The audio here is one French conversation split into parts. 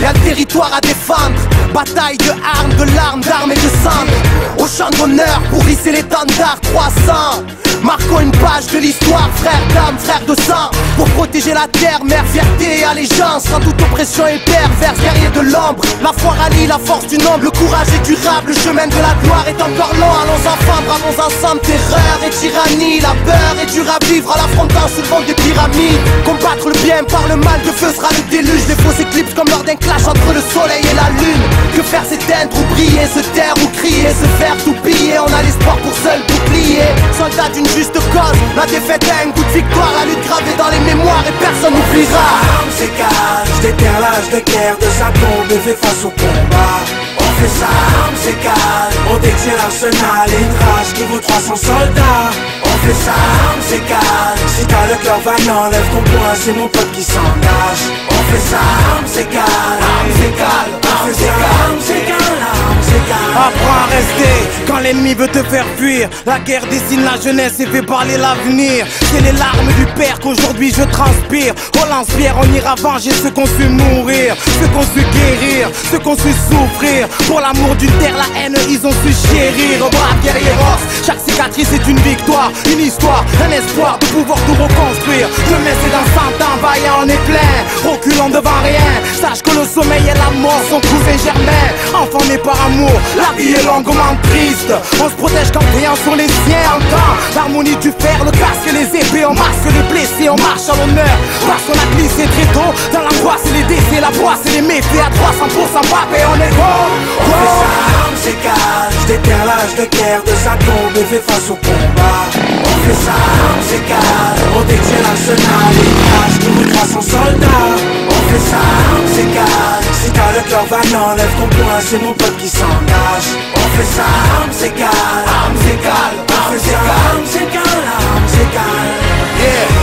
Y'a le territoire à défendre. Bataille de armes, de larmes, d'armes et de cendres. Au champ d'honneur pour hisser l'étendard 300. Marquons une page de l'histoire, frère d'âme, frère de sang. Pour protéger la terre, mère, fierté et allégeance. Quand toute oppression est perverse, guerrier de l'ombre. La foi rallie la force du nombre, le courage est durable. Le chemin de la gloire est encore long. Allons enfants, bravons ensemble, terreur et tyrannie. La peur est dure à vivre en l'affrontant sous le vent des pyramides. Combattre le bien par le mal, de feu sera le déluge. Les faux éclipses comme lors d'un clash entre le soleil et la lune. Que faire s'éteindre ou briller, se taire ou crier, se faire tout piller. On a l'espoir pour seul bouclier. Soldat d'une juste cause, la défaite a un goût de victoire. La lutte gravée dans les mémoires et personne n'oubliera. Armes s'écale, j'déterre l'âge de guerre de sa tombe et fait face au combat. On fait ça, armes s'écale, on détient l'arsenal et une rage qui vaut 300 soldats. On fait ça, armes s'écale, si t'as le cœur vaillant, lève ton poing, c'est mon pote qui s'engage. On fait ça, armes s'écale, armes s'écale, on fait ça, armes s'écale, armes s'écale. Apprends à rester quand l'ennemi veut te faire fuir. La guerre dessine la jeunesse et fait parler l'avenir. C'est les larmes du père qu'aujourd'hui je transpire. Au lance-pierre on ira venger ceux qu'on su mourir, ceux qu'on su guérir, ceux qu'on su souffrir. Pour l'amour d'une terre, la haine ils ont su chérir. Brave guerrieros, chaque cicatrice est une victoire, une histoire, un espoir de pouvoir tout reconstruire. Demain c'est dans 100 ans, vaillant on est plein, reculons devant rien. Sache que le sommeil et la mort sont cousin germain. Enfant né par amour, la vie est longuement triste. On se protège qu'en priant sur les siens. Entend l'harmonie du fer, le casque et les épées. On masque les blessés, on marche à l'honneur. Parce qu'on a glissé très tôt dans l'angoisse et les décès, la poisse et les méfaits à 300% papé, on est go. On fait ça, armes s'écale, j'déterre l'âge de guerre de sa tombe et fait face au combat. On fait ça, armes s'écale, on détient l'arsenal et une rage qui vaut 300 soldats. On fait ça, armes s'écale, si t'as le cœur vaillant, lève ton poing, c'est mon pote qui s'engage. On fait ça, armes s'écale, armes s'écale, on fait ça, armes s'écale, armes s'écale.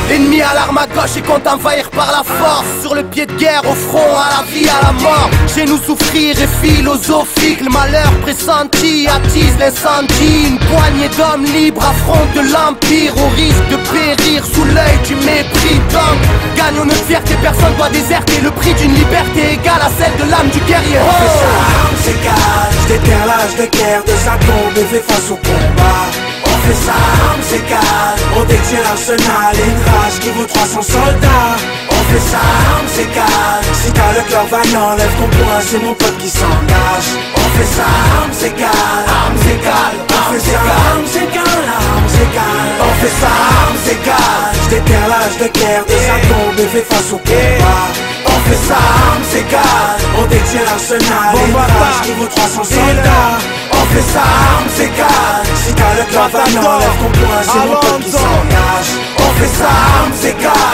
L'ennemi à l'arme à gauche et compte envahir par la force. Sur le pied de guerre, au front, à la vie, à la mort. Chez nous souffrir est philosophique. Le malheur pressenti attise l'incendie. Une poignée d'hommes libres affrontent de l'empire, au risque de périr sous l'œil du mépris. Donc, gagnons notre fierté, personne doit déserter. Le prix d'une liberté égale à celle de l'âme du guerrier. On fait ça, armes s'écale, j'déterre l'âge de guerre de sa tombe et fait face au combat. On fait ça, armes s'écale, on détient l'arsenal et une rage qui vaut 300 soldats. On fait ça, armes s'écale, si t'as le cœur vaillant, lève ton poing, c'est mon pote qui s'engage. On fait ça, armes s'écale, armes s'écale, on fait ça, armes s'écale, armes s'écale. On fait ça, armes s'écale, j'déterre l'âge de guerre de sa tombe et fait face au combat. On fait ça, armes s'écale, on détient l'arsenal et une rage qui vaut 300 soldats. On fait ça, armes s'écale, si t'as le cœur vaillant, lève ton poing, c'est mon pote qui s'engage. On fait ça, armes s'écale.